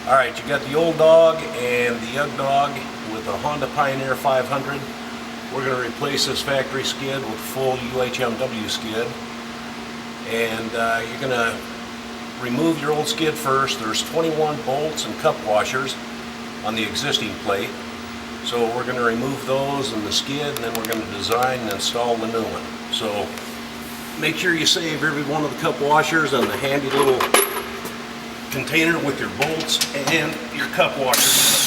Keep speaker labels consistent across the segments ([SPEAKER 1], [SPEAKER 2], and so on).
[SPEAKER 1] Alright, you got the old dog and the young dog with a Honda Pioneer 500. We're going to replace this factory skid with full UHMW skid. And you're going to remove your old skid first. There's 21 bolts and cup washers on the existing plate. So we're going to remove those and the skid, and then we're going to design and install the new one. So make sure you save every one of the cup washers on the handy little container with your bolts and your cup washers.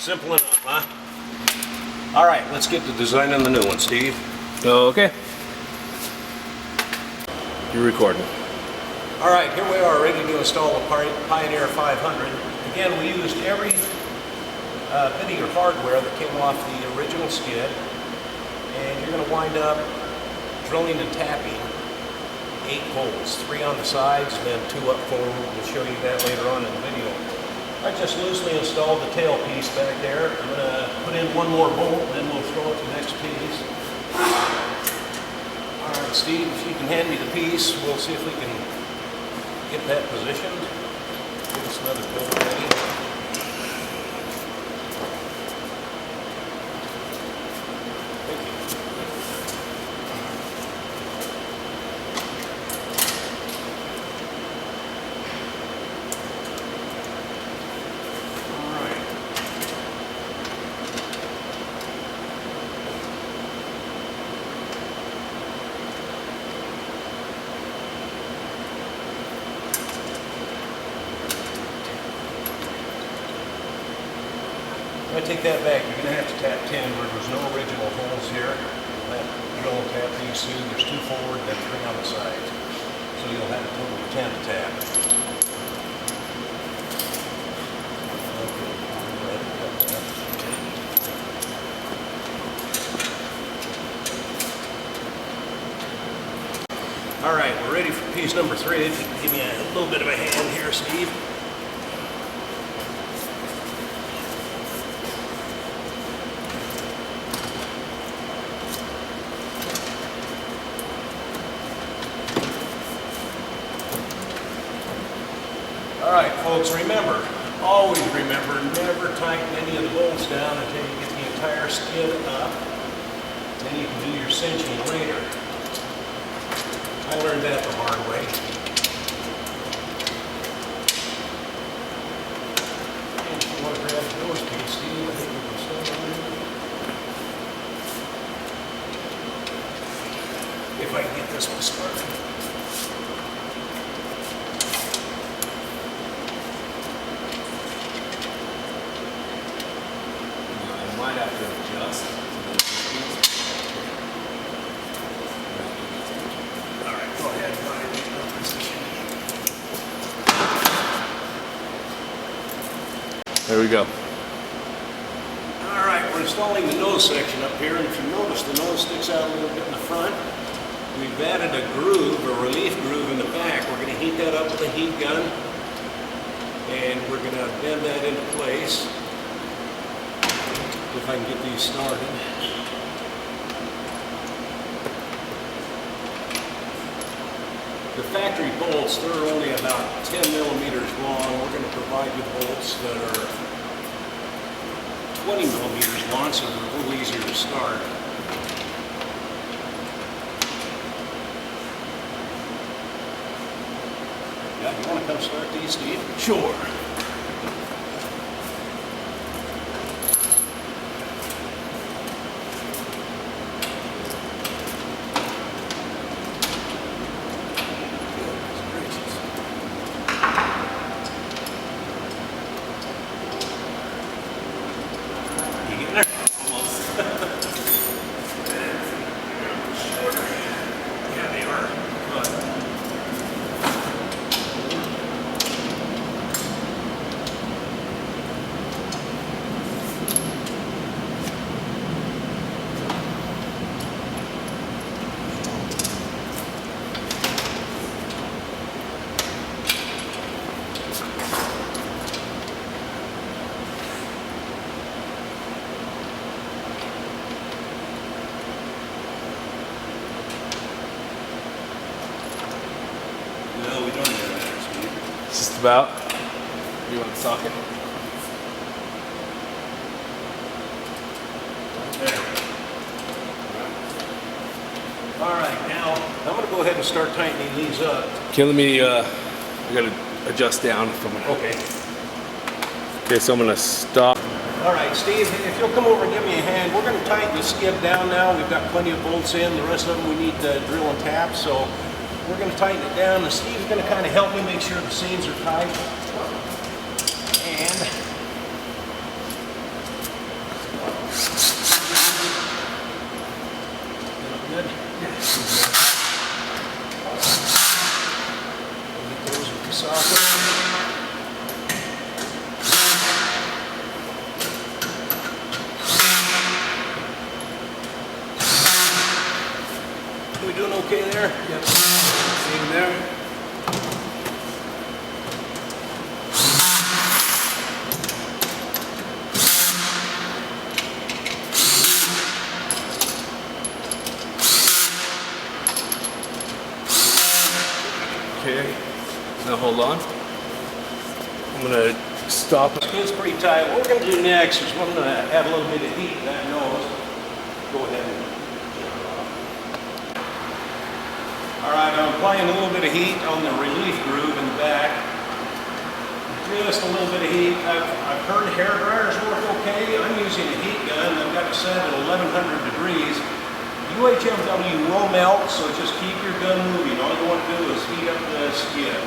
[SPEAKER 1] Simple enough, huh? All right, let's get to designing the new one, Steve.
[SPEAKER 2] Okay. You're recording.
[SPEAKER 1] All right, here we are ready to install the Pioneer 500. Again, we used every bit of hardware that came off the original skid, and you're going to wind up drilling and tapping 8 holes, 3 on the sides and then 2 up forward. We'll show you that later on in the video. I just loosely installed the tail piece back there. I'm going to put in one more bolt, and then we'll throw it to the next piece. All right, Steve, if you can hand me the piece, we'll see if we can get that positioned. Give us another bolt ready. Thank you. If I take that back, you're going to have to tap 10 where there's no original holes here. You'll have to drill and tap these two. There's 2 forward and 3 on the sides. So you'll have a total of 10 to tap. All right, we're ready for piece number 3. If you can give me a little bit of a hand here, Steve. Alright folks, remember, always remember, never tighten any of the bolts down until you get the entire skid up. Then you can do your cinching later. I learned that the hard way. And if you want to grab the nose piece, Steve, I think we can stand on it. If I can get this one started.
[SPEAKER 2] Might have to adjust.
[SPEAKER 1] All right, go ahead.
[SPEAKER 2] There we go.
[SPEAKER 1] All right, we're installing the nose section up here, and if you notice, the nose sticks out a little bit in the front. We've added a groove, a relief groove in the back. We're going to heat that up with a heat gun, and we're going to bend that into place. if I can get these started. The factory bolts, they're only about 10 millimeters long. We're going to provide you bolts that are 20 millimeters long, so they're a little easier to start. Yeah, you want to come start these, Steve?
[SPEAKER 2] Sure.
[SPEAKER 1] You getting there? Yeah, they are. But no, we don't have that, Steve.
[SPEAKER 2] Just about. You want the socket?
[SPEAKER 1] There. All right, now I'm going to go ahead and start tightening these up.
[SPEAKER 2] Okay, let me, I gotta adjust down from it.
[SPEAKER 1] Okay.
[SPEAKER 2] Okay, so I'm gonna stop.
[SPEAKER 1] All right, Steve, if you'll come over and give me a hand, we're going to tighten the skid down now. We've got plenty of bolts in. The rest of them we need to drill and tap, so we're going to tighten it down. And Steve's going to kind of help me make sure the seams are tight. And good. Get those with the socket. We doing okay there?
[SPEAKER 2] Yep. Same there. Okay. Now hold on. I'm gonna stop.
[SPEAKER 1] It's pretty tight. What we're going to do next is we're going to add a little bit of heat to that nose. Go ahead and all right, I'm applying a little bit of heat on the relief groove in the back. Just a little bit of heat. I've heard hair dryers work okay. I'm using a heat gun. I've got it set at 1100 degrees. UHMW will melt, so just keep your gun moving. All you want to do is heat up the skid.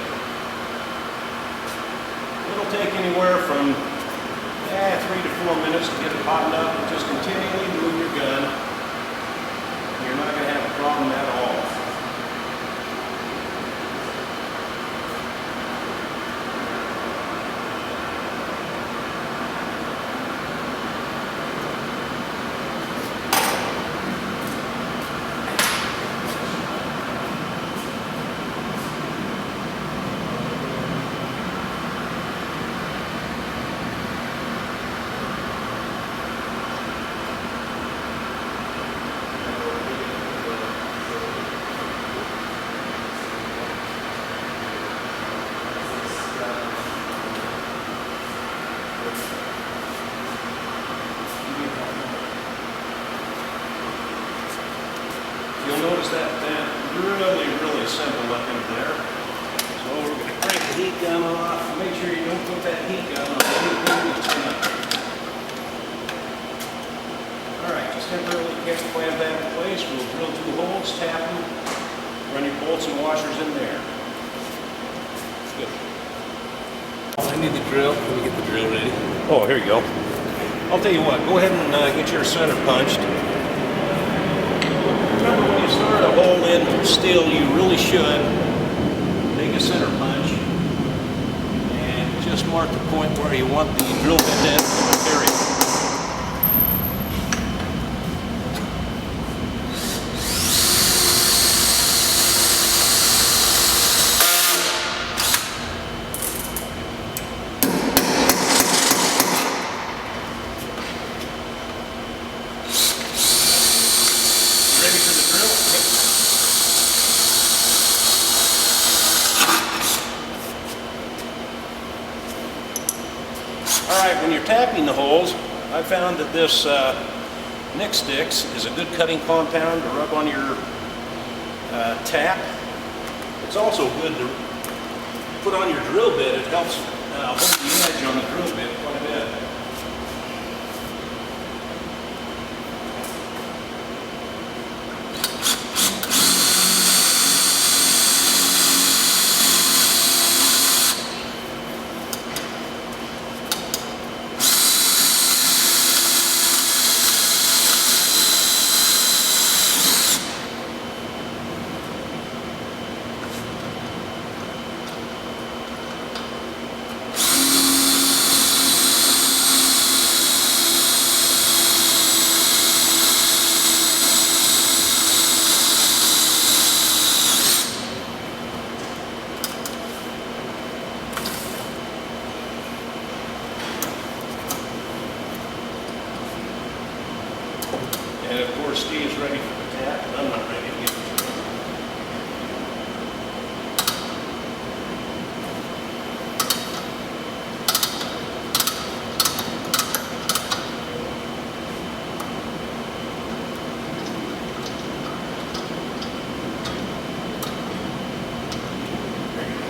[SPEAKER 1] It'll take anywhere from 3 to 4 minutes to get it hot enough. Just continually move your gun. You're not going to have a problem at all. You'll notice that really simple up in there. So we're going to crank the heat gun off. Make sure you don't put that heat gun on anything that's going to... Alright, just temporarily clamp that in place. We'll drill 2 holes, tap them, run your bolts and washers in there. Good.
[SPEAKER 2] I need the drill. Let me get the drill ready.
[SPEAKER 1] Oh, here you go. I'll tell you what, go ahead and get your center punched. Remember, when you start a hole in steel, you really should make a center punch and just mark the point where you want the drill bit in the area. tapping the holes, I found that this Nick Sticks is a good cutting compound to rub on your tap. It's also good to put on your drill bit. It helps hold the edge on the drill bit quite a bit. And of course, Steve's ready for the tap, and I'm not ready to get to it. There you go.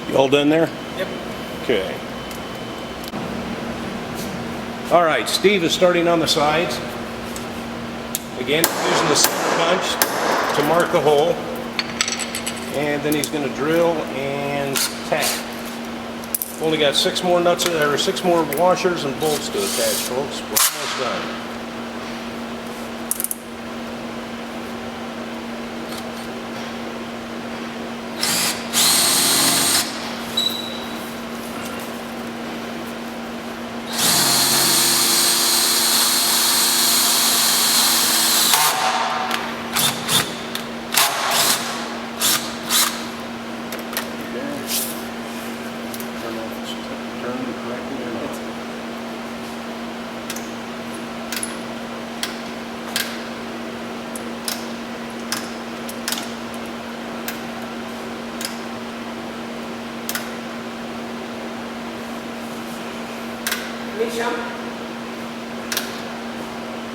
[SPEAKER 1] You all done there?
[SPEAKER 2] Yep.
[SPEAKER 1] Okay. All right, Steve is starting on the sides. Again, using the center punch to mark the hole. And then he's going to drill and tap. Only got 6 more nuts, or 6 more washers and bolts to attach, folks. We're almost done.
[SPEAKER 3] Nisha?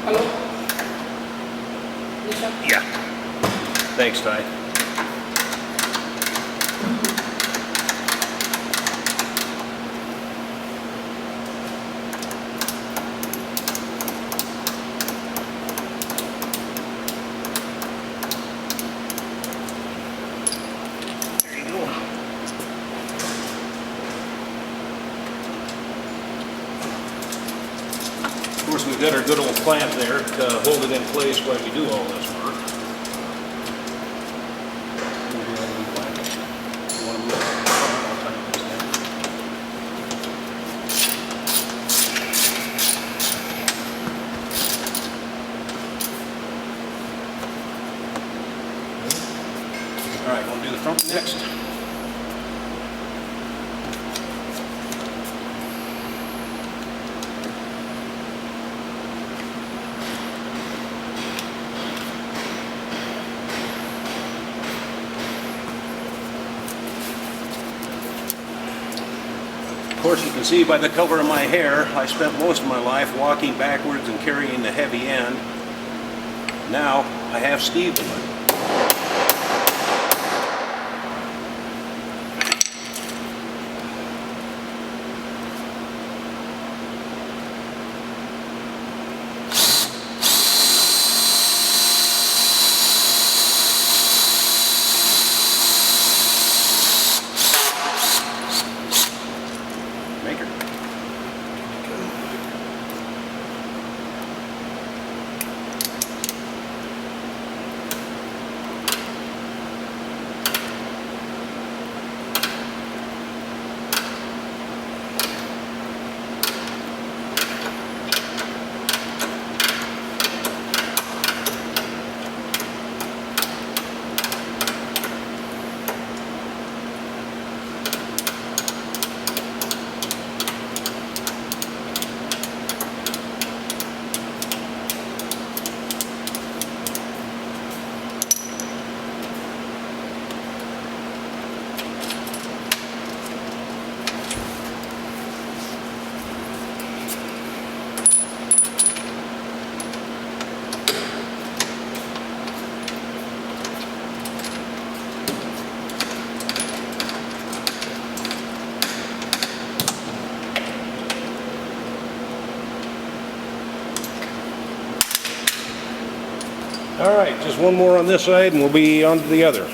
[SPEAKER 3] Hello? Nisha?
[SPEAKER 1] Yeah. Thanks, Ty. There you go. Of course, we
[SPEAKER 3] We got our good old clamp there to hold it in place while we do all this work. All right, we'll do the front next. Of course, you can see by the color of my hair, I spent most of my life walking backwards and carrying the heavy end. Now, I have Steve do it. Maker. All right, just one more on this side and we'll be on to the other.